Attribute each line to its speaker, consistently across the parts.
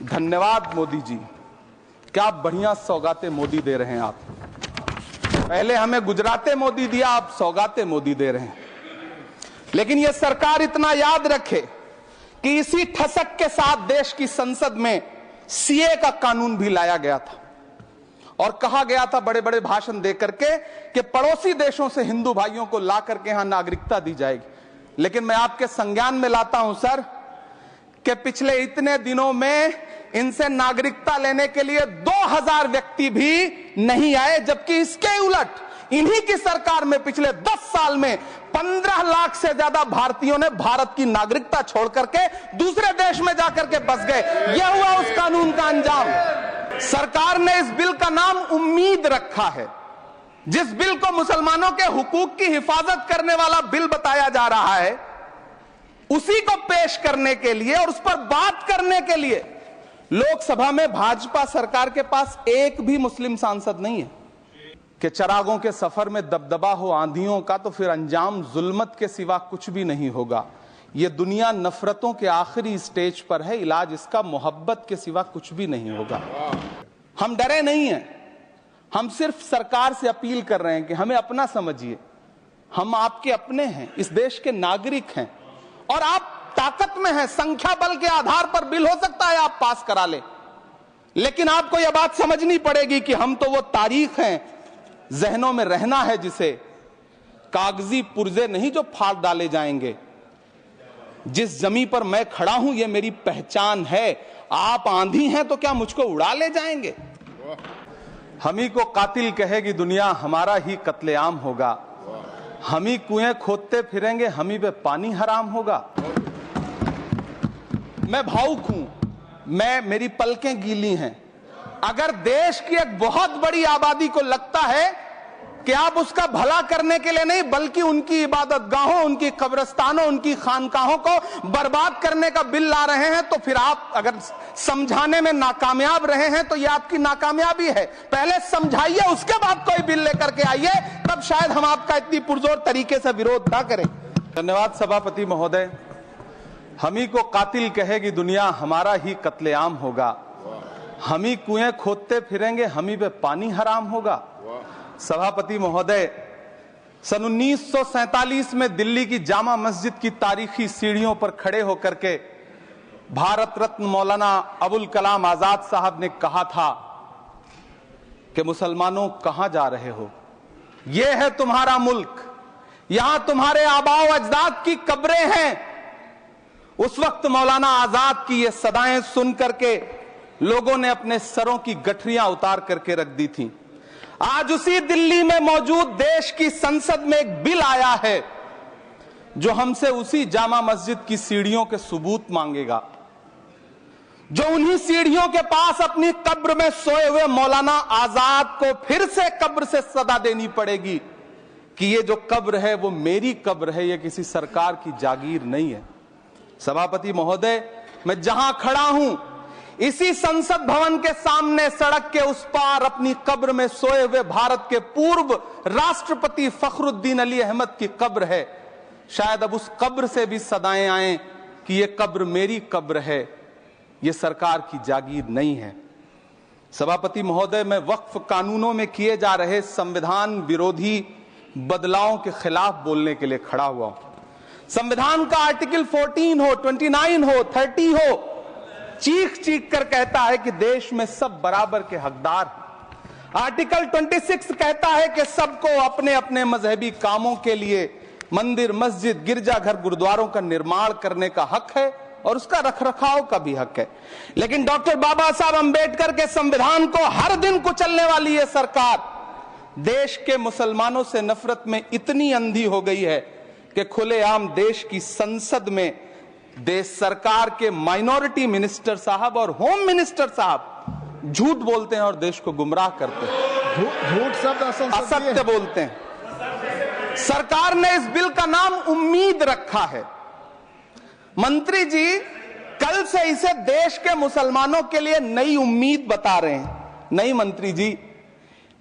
Speaker 1: धन्यवाद मोदी जी, क्या बढ़िया सौगातें मोदी दे रहे हैं आप। पहले हमें गुजराते मोदी दिया, आप सौगातें मोदी दे रहे हैं। लेकिन यह सरकार इतना याद रखे कि इसी ठसक के साथ देश की संसद में सीए का कानून भी लाया गया था और कहा गया था बड़े बड़े भाषण देकर के कि पड़ोसी देशों से हिंदू भाइयों को ला करके यहां नागरिकता दी जाएगी। लेकिन मैं आपके संज्ञान में लाता हूं सर कि पिछले इतने दिनों में इनसे नागरिकता लेने के लिए 2000 व्यक्ति भी नहीं आए, जबकि इसके उलट इन्हीं की सरकार में पिछले 10 साल में 15 लाख से ज्यादा भारतीयों ने भारत की नागरिकता छोड़ करके दूसरे देश में जाकर के बस गए। यह हुआ उस कानून का अंजाम। सरकार ने इस बिल का नाम उम्मीद रखा है। जिस बिल को मुसलमानों के हुकूक की हिफाजत करने वाला बिल बताया जा रहा है, उसी को पेश करने के लिए और उस पर बात करने के लिए लोकसभा में भाजपा सरकार के पास एक भी मुस्लिम सांसद नहीं है। कि चिरागों के सफर में दबदबा हो आंधियों का, तो फिर अंजाम जुल्मत के सिवा कुछ भी नहीं होगा। यह दुनिया नफरतों के आखिरी स्टेज पर है, इलाज इसका मोहब्बत के सिवा कुछ भी नहीं होगा। हम डरे नहीं हैं, हम सिर्फ सरकार से अपील कर रहे हैं कि हमें अपना समझिए। हम आपके अपने हैं, इस देश के नागरिक हैं और आप ताकत में हैं। संख्या बल के आधार पर बिल हो सकता है आप पास करा ले, लेकिन आपको यह बात समझनी पड़ेगी कि हम तो वो तारीख हैं, जहनों में रहना है जिसे, कागजी पुर्जे नहीं जो फाड़ डाले जाएंगे। जिस जमी पर मैं खड़ा हूं यह मेरी पहचान है। आप आंधी हैं तो क्या मुझको उड़ा ले जाएंगे? हम ही को कातिल कहेगी दुनिया, हमारा ही कत्लेआम होगा। हम ही कुएं खोदते फिरेंगे, हम ही पे पानी हराम होगा। मैं भावुक हूं, मेरी पलकें गीली हैं। अगर देश की एक बहुत बड़ी आबादी को लगता है कि आप उसका भला करने के लिए नहीं बल्कि उनकी इबादतगाहों, उनकी कब्रिस्तानों, उनकी खानकाहों को बर्बाद करने का बिल ला रहे हैं, तो फिर आप अगर समझाने में नाकामयाब रहे हैं तो यह आपकी नाकामयाबी है। पहले समझाइए, उसके बाद कोई बिल लेकर के आइए, तब शायद हम आपका इतनी पुरजोर तरीके से विरोध ना करें। धन्यवाद सभापति महोदय। हम ही को कातिल कहेगी दुनिया, हमारा ही कत्लेआम होगा। हम ही कुएं खोदते फिरेंगे, हम ही पे पानी हराम होगा। सभापति महोदय, सन 1947 में दिल्ली की जामा मस्जिद की तारीखी सीढ़ियों पर खड़े होकर के भारत रत्न मौलाना अबुल कलाम आजाद साहब ने कहा था कि मुसलमानों कहां जा रहे हो, यह है तुम्हारा मुल्क, यहां तुम्हारे आबाओ अजदाद की कब्रें हैं। उस वक्त मौलाना आजाद की ये सदाएं सुन करके लोगों ने अपने सरों की गठरियां उतार करके रख दी थी। आज उसी दिल्ली में मौजूद देश की संसद में एक बिल आया है जो हमसे उसी जामा मस्जिद की सीढ़ियों के सबूत मांगेगा, जो उन्हीं सीढ़ियों के पास अपनी कब्र में सोए हुए मौलाना आजाद को फिर से कब्र से सदा देनी पड़ेगी कि ये जो कब्र है वो मेरी कब्र है, ये किसी सरकार की जागीर नहीं है। सभापति महोदय, मैं जहां खड़ा हूं इसी संसद भवन के सामने सड़क के उस पार अपनी कब्र में सोए हुए भारत के पूर्व राष्ट्रपति फखरुद्दीन अली अहमद की कब्र है। शायद अब उस कब्र से भी सदाएं आए कि यह कब्र मेरी कब्र है, यह सरकार की जागीर नहीं है। सभापति महोदय, मैं वक्फ कानूनों में किए जा रहे संविधान विरोधी बदलावों के खिलाफ बोलने के लिए खड़ा हुआ हूं। संविधान का आर्टिकल 14 हो, 29 हो, 30 हो, चीख चीख कर कहता है कि देश में सब बराबर के हकदार हैं। आर्टिकल 26 कहता है कि सबको अपने अपने मजहबी कामों के लिए मंदिर, मस्जिद, गिरजाघर, गुरुद्वारों का निर्माण करने का हक है और उसका रखरखाव का भी हक है। लेकिन डॉक्टर बाबा साहब अंबेडकर के संविधान को हर दिन कुचलने वाली यह सरकार देश के मुसलमानों से नफरत में इतनी अंधी हो गई है कि खुलेआम देश की संसद में देश सरकार के माइनॉरिटी मिनिस्टर साहब और होम मिनिस्टर साहब झूठ बोलते हैं और देश को गुमराह करते हैं।
Speaker 2: झूठ शब्द
Speaker 1: असत्य बोलते हैं। सरकार ने इस बिल का नाम उम्मीद रखा है। मंत्री जी कल से इसे देश के मुसलमानों के लिए नई उम्मीद बता रहे हैं। नहीं मंत्री जी,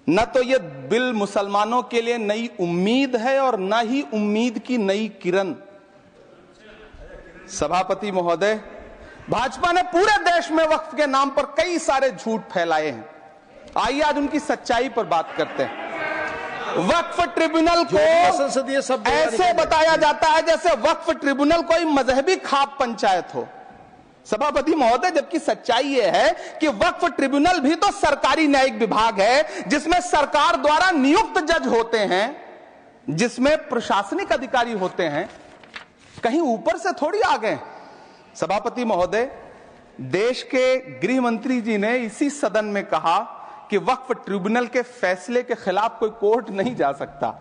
Speaker 1: न तो यह बिल मुसलमानों के लिए नई उम्मीद है और न ही उम्मीद की नई किरण। सभापति महोदय, भाजपा ने पूरे देश में वक्फ के नाम पर कई सारे झूठ फैलाए हैं। आइए आज उनकी सच्चाई पर बात करते हैं। वक्फ ट्रिब्यूनल को
Speaker 2: संसदीय शब्द
Speaker 1: ऐसे बताया जाता है जैसे वक्फ ट्रिब्यूनल कोई मजहबी खाप पंचायत हो। सभापति महोदय, जबकि सच्चाई यह है कि वक्फ ट्रिब्यूनल भी तो सरकारी न्यायिक विभाग है, जिसमें सरकार द्वारा नियुक्त जज होते हैं, जिसमें प्रशासनिक अधिकारी होते हैं, कहीं ऊपर से थोड़ी आ गए। सभापति महोदय, देश के गृह मंत्री जी ने इसी सदन में कहा कि वक्फ ट्रिब्यूनल के फैसले के खिलाफ कोई कोर्ट नहीं जा सकता,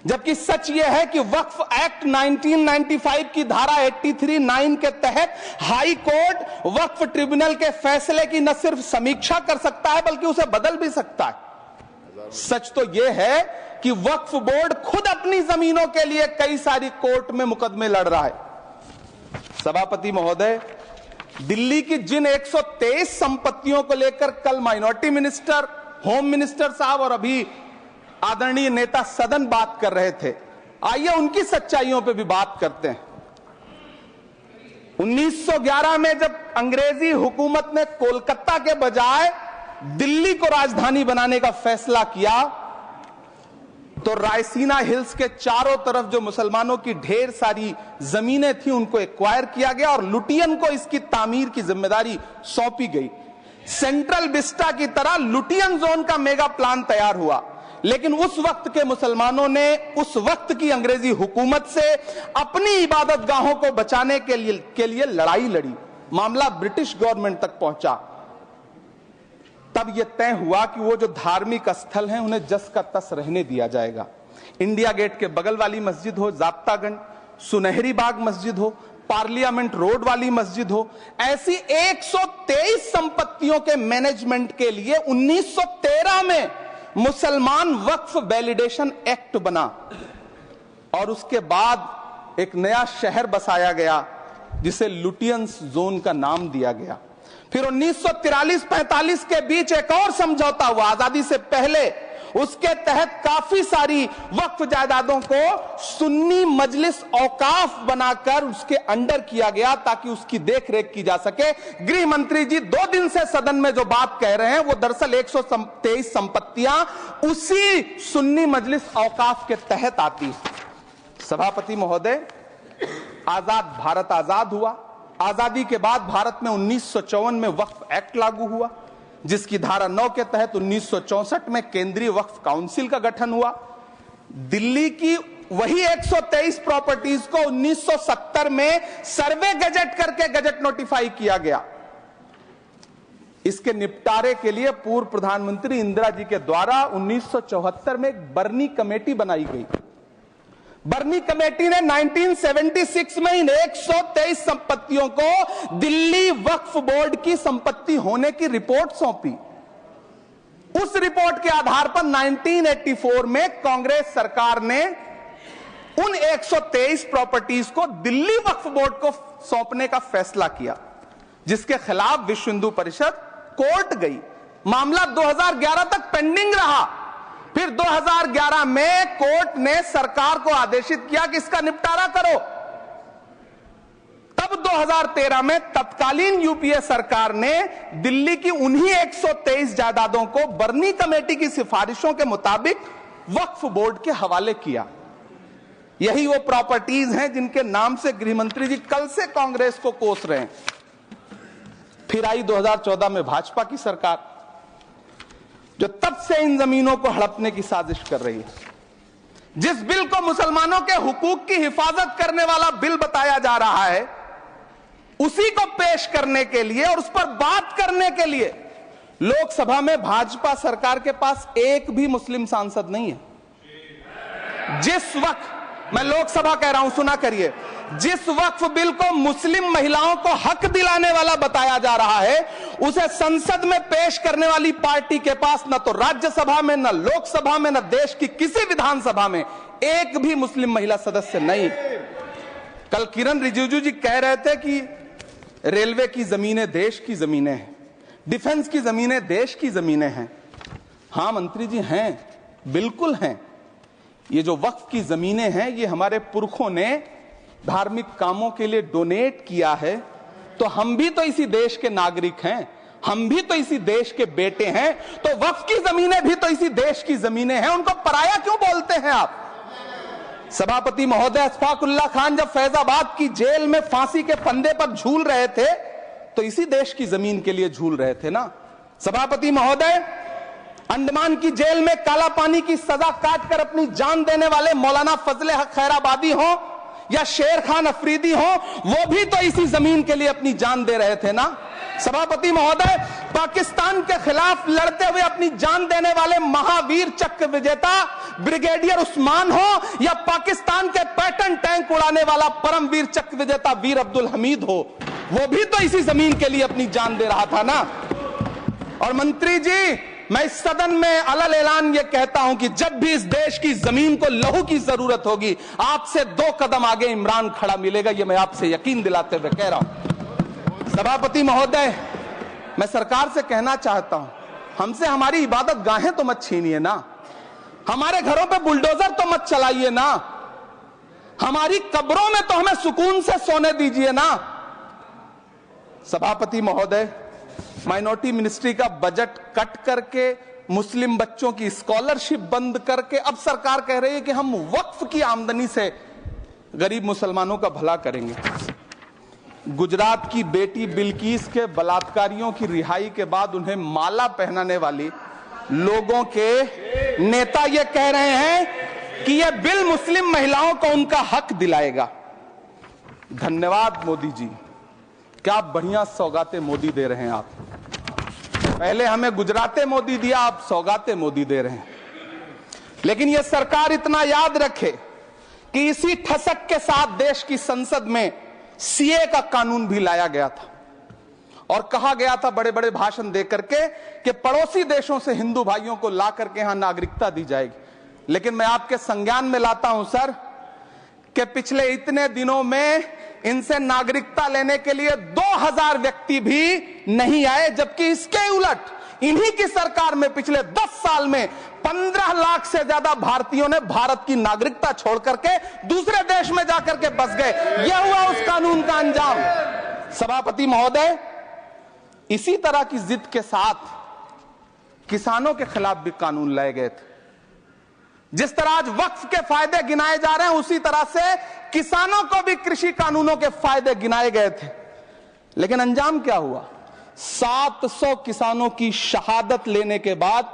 Speaker 1: जबकि सच यह है कि वक्फ एक्ट 1995 की धारा 83(9) के तहत हाई कोर्ट वक्फ ट्रिब्यूनल के फैसले की न सिर्फ समीक्षा कर सकता है बल्कि उसे बदल भी सकता है। सच तो यह है कि वक्फ बोर्ड खुद अपनी जमीनों के लिए कई सारी कोर्ट में मुकदमे लड़ रहा है। सभापति महोदय, दिल्ली की जिन 123 संपत्तियों को लेकर कल माइनॉरिटी मिनिस्टर, होम मिनिस्टर साहब और अभी आदरणीय नेता सदन बात कर रहे थे, आइए उनकी सच्चाइयों पे भी बात करते हैं। 1911 में जब अंग्रेजी हुकूमत ने कोलकाता के बजाय दिल्ली को राजधानी बनाने का फैसला किया, तो रायसीना हिल्स के चारों तरफ जो मुसलमानों की ढेर सारी जमीनें थी उनको एक्वायर किया गया और लुटियन को इसकी तामीर की जिम्मेदारी सौंपी गई। सेंट्रल विस्टा की तरह लुटियन जोन का मेगा प्लान तैयार हुआ, लेकिन उस वक्त के मुसलमानों ने उस वक्त की अंग्रेजी हुकूमत से अपनी इबादत गाहों को बचाने के लिए लड़ाई लड़ी। मामला ब्रिटिश गवर्नमेंट तक पहुंचा। तब यह तय हुआ कि वो जो धार्मिक स्थल हैं उन्हें जस का तस रहने दिया जाएगा। इंडिया गेट के बगल वाली मस्जिद हो, जाब्तागंज, सुनहरी बाग मस्जिद हो, पार्लियामेंट रोड वाली मस्जिद हो, ऐसी 123 संपत्तियों के मैनेजमेंट के लिए 1913 में मुसलमान वक्फ वैलिडेशन एक्ट बना और उसके बाद एक नया शहर बसाया गया जिसे लुटियंस जोन का नाम दिया गया। फिर 1943-45 के बीच एक और समझौता हुआ आजादी से पहले, उसके तहत काफी सारी वक्फ जायदादों को सुन्नी मजलिस औकाफ बनाकर उसके अंडर किया गया ताकि उसकी देखरेख की जा सके। गृह मंत्री जी 2 दिन से सदन में जो बात कह रहे हैं वो दरअसल 123 संपत्तियां उसी सुन्नी मजलिस औकाफ के तहत आती है। सभापति महोदय, आजाद भारत आजाद हुआ। आजादी के बाद भारत में 1954 में वक्फ एक्ट लागू हुआ, जिसकी धारा 9 के तहत 1964 में केंद्रीय वक्फ काउंसिल का गठन हुआ। दिल्ली की वही 123 प्रॉपर्टीज को 1970 में सर्वे गजट करके गजट नोटिफाई किया गया। इसके निपटारे के लिए पूर्व प्रधानमंत्री इंदिरा जी के द्वारा 1974 में एक बर्नी कमेटी बनाई गई। बर्नी कमेटी ने 1976 में इन 123 संपत्तियों को दिल्ली वक्फ बोर्ड की संपत्ति होने की रिपोर्ट सौंपी। उस रिपोर्ट के आधार पर 1984 में कांग्रेस सरकार ने उन 123 प्रॉपर्टीज को दिल्ली वक्फ बोर्ड को सौंपने का फैसला किया, जिसके खिलाफ विश्व हिंदू परिषद कोर्ट गई। मामला 2011 तक पेंडिंग रहा। फिर 2011 में कोर्ट ने सरकार को आदेशित किया कि इसका निपटारा करो। तब 2013 में तत्कालीन यूपीए सरकार ने दिल्ली की उन्हीं 123 जायदादों को बर्नी कमेटी की सिफारिशों के मुताबिक वक्फ बोर्ड के हवाले किया। यही वो प्रॉपर्टीज हैं जिनके नाम से गृह मंत्री जी कल से कांग्रेस को कोस रहे हैं। फिर आई 2014 में भाजपा की सरकार, जो तब से इन जमीनों को हड़पने की साजिश कर रही है। जिस बिल को मुसलमानों के हुकूक की हिफाजत करने वाला बिल बताया जा रहा है, उसी को पेश करने के लिए और उस पर बात करने के लिए लोकसभा में भाजपा सरकार के पास एक भी मुस्लिम सांसद नहीं है। जिस वक्त, मैं लोकसभा कह रहा हूं, सुना करिए, जिस वक्फ बिल को मुस्लिम महिलाओं को हक दिलाने वाला बताया जा रहा है, उसे संसद में पेश करने वाली पार्टी के पास न तो राज्यसभा में, न लोकसभा में, न देश की किसी विधानसभा में एक भी मुस्लिम महिला सदस्य नहीं। कल किरण रिजिजू जी कह रहे थे कि रेलवे की जमीनें देश की जमीनें हैं, डिफेंस की जमीनें देश की जमीनें हैं। हां मंत्री जी, हैं, बिल्कुल हैं। ये जो वक्फ की जमीनें हैं, ये हमारे पुरखों ने धार्मिक कामों के लिए डोनेट किया है, तो तो हम भी तो इसी देश के नागरिक हैं, हम भी तो इसी देश के बेटे हैं, तो वक्फ की जमीनें भी तो इसी देश की जमीनें हैं, उनको पराया क्यों बोलते हैं आप? सभापति महोदय, अशफाकुल्लाह खान जब फैजाबाद की जेल में फांसी के फंदे पर झूल रहे थे तो इसी देश की जमीन के लिए झूल रहे थे ना। सभापति महोदय, अंडमान की जेल में काला पानी की सजा काटकर अपनी जान देने वाले मौलाना फजले हक खैराबादी हो या शेर खान अफरीदी हो, वो भी तो इसी जमीन के लिए अपनी जान दे रहे थे ना। सभापति महोदय, पाकिस्तान के खिलाफ लड़ते हुए अपनी जान देने वाले महावीर चक्र विजेता ब्रिगेडियर उस्मान हो या पाकिस्तान के पैटर्न टैंक उड़ाने वाला परमवीर चक्र विजेता वीर अब्दुल हमीद हो, वो भी तो इसी जमीन के लिए अपनी जान दे रहा था ना। और मंत्री जी, मैं इस सदन में अलल ऐलान ये कहता हूं कि जब भी इस देश की जमीन को लहू की जरूरत होगी, आपसे 2 कदम आगे इमरान खड़ा मिलेगा, ये मैं आपसे यकीन दिलाते हुए कह रहा हूं। सभापति महोदय, मैं सरकार से कहना चाहता हूं, हमसे हमारी इबादत गाहें तो मत छीनिए ना, हमारे घरों पे बुलडोजर तो मत चलाइए ना, हमारी कब्रों में तो हमें सुकून से सोने दीजिए ना। सभापति महोदय, माइनॉरिटी मिनिस्ट्री का बजट कट करके, मुस्लिम बच्चों की स्कॉलरशिप बंद करके अब सरकार कह रही है कि हम वक्फ की आमदनी से गरीब मुसलमानों का भला करेंगे। गुजरात की बेटी बिल्किस के बलात्कारियों की रिहाई के बाद उन्हें माला पहनाने वाली लोगों के नेता ये कह रहे हैं कि यह बिल मुस्लिम महिलाओं को उनका हक दिलाएगा। धन्यवाद मोदी जी, क्या बढ़िया सौगातें मोदी दे रहे हैं आप। पहले हमें गुजराते मोदी दिया, आप सौगातें मोदी दे रहे हैं। लेकिन यह सरकार इतना याद रखे कि इसी ठसक के साथ देश की संसद में सीए का कानून भी लाया गया था और कहा गया था बड़े बड़े भाषण देकर के कि पड़ोसी देशों से हिंदू भाइयों को ला करके यहां नागरिकता दी जाएगी। लेकिन मैं आपके संज्ञान में लाता हूं सर कि पिछले इतने दिनों में इनसे नागरिकता लेने के लिए 2000 व्यक्ति भी नहीं आए, जबकि इसके उलट इन्हीं की सरकार में पिछले 10 साल में 15 लाख से ज्यादा भारतीयों ने भारत की नागरिकता छोड़ करके दूसरे देश में जाकर के बस गए। यह हुआ उस कानून का अंजाम। सभापति महोदय, इसी तरह की जिद के साथ किसानों के खिलाफ भी कानून लाए गए थे। जिस तरह आज वक्फ के फायदे गिनाए जा रहे हैं, उसी तरह से किसानों को भी कृषि कानूनों के फायदे गिनाए गए थे। लेकिन अंजाम क्या हुआ? 700 किसानों की शहादत लेने के बाद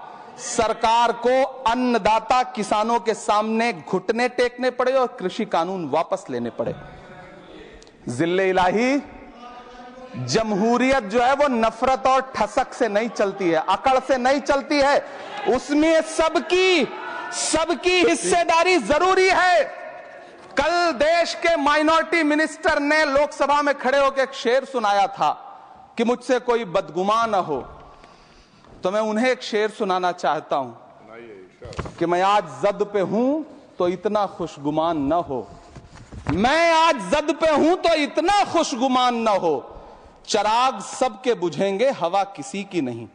Speaker 1: सरकार को अन्नदाता किसानों के सामने घुटने टेकने पड़े और कृषि कानून वापस लेने पड़े। जिल्ले इलाही, जमहूरियत जो है वो नफरत और ठसक से नहीं चलती है, अकड़ से नहीं चलती है, उसमें सबकी हिस्सेदारी जरूरी है। कल देश के माइनॉरिटी मिनिस्टर ने लोकसभा में खड़े होकर एक शेर सुनाया था कि मुझसे कोई बदगुमान न हो, तो मैं उन्हें एक शेर सुनाना चाहता हूं कि मैं आज जद पे हूं तो इतना खुशगुमान न हो, मैं आज जद पे हूं तो इतना खुशगुमान न हो, चराग सबके बुझेंगे हवा किसी की नहीं।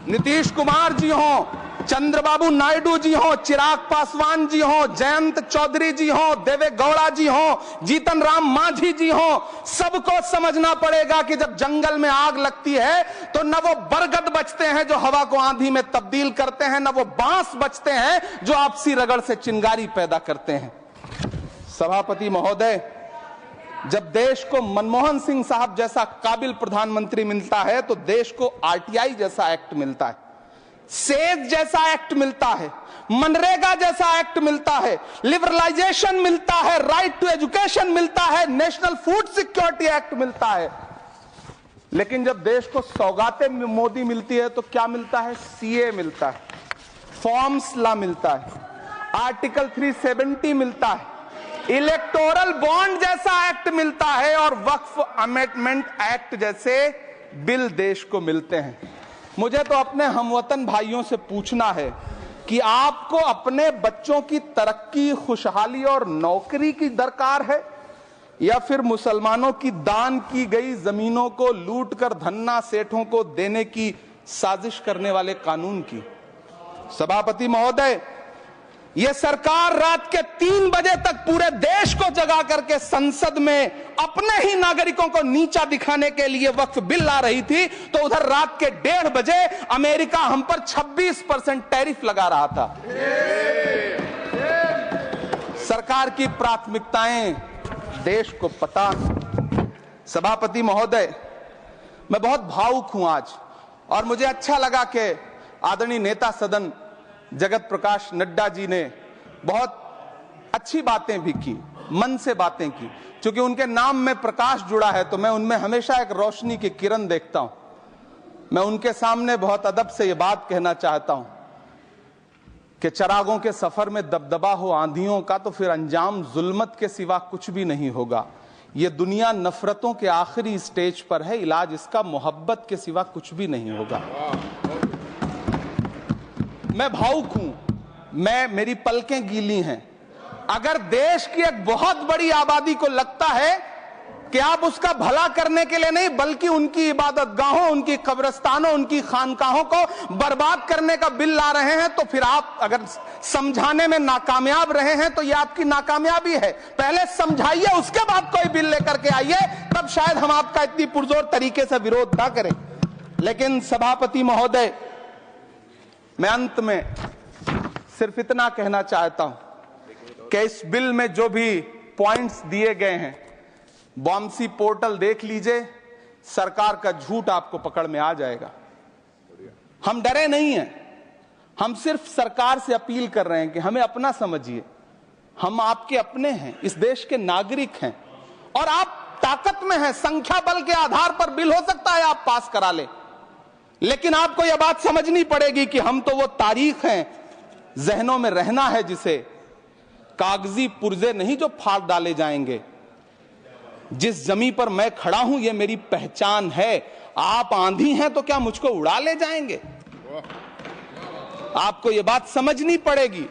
Speaker 1: नीतीश कुमार जी हो, चंद्रबाबू नायडू जी हो, चिराग पासवान जी हो, जयंत चौधरी जी हो, देवे गौड़ा जी हो, जीतन राम मांझी जी हो, सबको समझना पड़ेगा कि जब जंगल में आग लगती है तो न वो बरगद बचते हैं जो हवा को आंधी में तब्दील करते हैं, न वो बांस बचते हैं जो आपसी रगड़ से चिंगारी पैदा करते हैं। सभापति महोदय, जब देश को मनमोहन सिंह साहब जैसा काबिल प्रधानमंत्री मिलता है तो देश को आरटीआई जैसा एक्ट मिलता है, सेज जैसा एक्ट मिलता है, मनरेगा जैसा एक्ट मिलता है, लिबरलाइजेशन मिलता है, राइट टू एजुकेशन मिलता है, नेशनल फूड सिक्योरिटी एक्ट मिलता है। लेकिन जब देश को सौगातें मोदी मिलती है तो क्या मिलता है? सीए मिलता है, फॉर्म्स लॉ मिलता है, आर्टिकल 370 मिलता है, इलेक्टोरल बॉन्ड जैसा एक्ट मिलता है और वक्फ अमेंडमेंट एक्ट जैसे बिल देश को मिलते हैं। मुझे तो अपने हमवतन भाइयों से पूछना है कि आपको अपने बच्चों की तरक्की, खुशहाली और नौकरी की दरकार है या फिर मुसलमानों की दान की गई जमीनों को लूटकर धन्ना सेठों को देने की साजिश करने वाले कानून की? सभापति महोदय, ये सरकार रात के 3 बजे तक पूरे देश को जगा करके संसद में अपने ही नागरिकों को नीचा दिखाने के लिए वक्फ बिल ला रही थी, तो उधर रात के 1:30 बजे अमेरिका हम पर 26% टैरिफ लगा रहा था। सरकार की प्राथमिकताएं देश को पता। सभापति महोदय, मैं बहुत भावुक हूं आज, और मुझे अच्छा लगा कि आदरणीय नेता सदन जगत प्रकाश नड्डा जी ने बहुत अच्छी बातें भी की, मन से बातें की। क्योंकि उनके नाम में प्रकाश जुड़ा है तो मैं उनमें हमेशा एक रोशनी की किरण देखता हूं। मैं उनके सामने बहुत अदब से ये बात कहना चाहता हूं कि चरागों के सफर में दबदबा हो आंधियों का, तो फिर अंजाम जुल्मत के सिवा कुछ भी नहीं होगा। ये दुनिया नफरतों के आखिरी स्टेज पर है, इलाज इसका मोहब्बत के सिवा कुछ भी नहीं होगा। मैं भावुक हूं, मेरी पलकें गीली हैं। अगर देश की एक बहुत बड़ी आबादी को लगता है कि आप उसका भला करने के लिए नहीं, बल्कि उनकी इबादत गाहों, उनकी कब्रिस्तानों, उनकी खानकाहों को बर्बाद करने का बिल ला रहे हैं, तो फिर आप अगर समझाने में नाकामयाब रहे हैं तो यह आपकी नाकामयाबी है। पहले समझाइए, उसके बाद कोई बिल लेकर के आइए, तब शायद हम आपका इतनी पुरजोर तरीके से विरोध ना करें। लेकिन सभापति महोदय, मैं अंत में सिर्फ इतना कहना चाहता हूं कि इस बिल में जो भी पॉइंट्स दिए गए हैं, बॉम्सी पोर्टल देख लीजिए, सरकार का झूठ आपको पकड़ में आ जाएगा। हम डरे नहीं हैं, हम सिर्फ सरकार से अपील कर रहे हैं कि हमें अपना समझिए। हम आपके अपने हैं, इस देश के नागरिक हैं, और आप ताकत में हैं। संख्या बल के आधार पर बिल हो सकता है आप पास करा ले, लेकिन आपको यह बात समझनी पड़ेगी कि हम तो वो तारीख हैं, जहनों में रहना है, जिसे कागजी पुर्जे नहीं जो फाड़ डाले जाएंगे। जिस जमीन पर मैं खड़ा हूं, यह मेरी पहचान है। आप आंधी हैं तो क्या मुझको उड़ा ले जाएंगे? आपको यह बात समझनी पड़ेगी।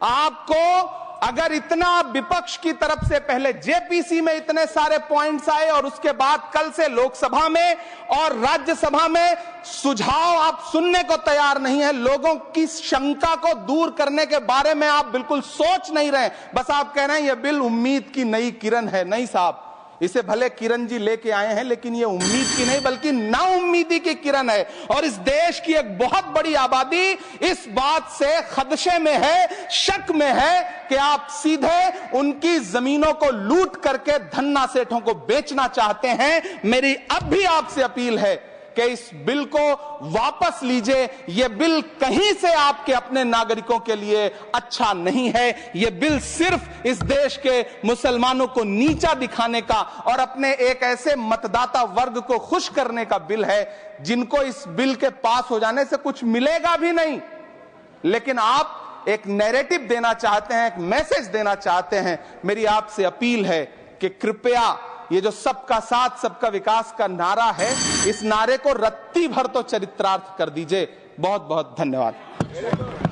Speaker 1: आपको अगर इतना विपक्ष की तरफ से पहले जेपीसी में इतने सारे पॉइंट्स आए, और उसके बाद कल से लोकसभा में और राज्यसभा में सुझाव आप सुनने को तैयार नहीं है, लोगों की शंका को दूर करने के बारे में आप बिल्कुल सोच नहीं रहे, बस आप कह रहे हैं यह बिल उम्मीद की नई किरण है। नहीं साहब, इसे भले किरण जी लेके आए हैं, लेकिन ये उम्मीद की नहीं बल्कि नाउम्मीदी की किरण है। और इस देश की एक बहुत बड़ी आबादी इस बात से खदशे में है, शक में है कि आप सीधे उनकी जमीनों को लूट करके धन्ना सेठों को बेचना चाहते हैं। मेरी अब भी आपसे अपील है कि इस बिल को वापस लीजिए। यह बिल कहीं से आपके अपने नागरिकों के लिए अच्छा नहीं है। यह बिल सिर्फ इस देश के मुसलमानों को नीचा दिखाने का और अपने एक ऐसे मतदाता वर्ग को खुश करने का बिल है जिनको इस बिल के पास हो जाने से कुछ मिलेगा भी नहीं, लेकिन आप एक नैरेटिव देना चाहते हैं, एक मैसेज देना चाहते हैं। मेरी आपसे अपील है कि कृपया ये जो सबका साथ सबका विकास का नारा है, इस नारे को रत्ती भर तो चरित्रार्थ कर दीजिए। बहुत बहुत धन्यवाद।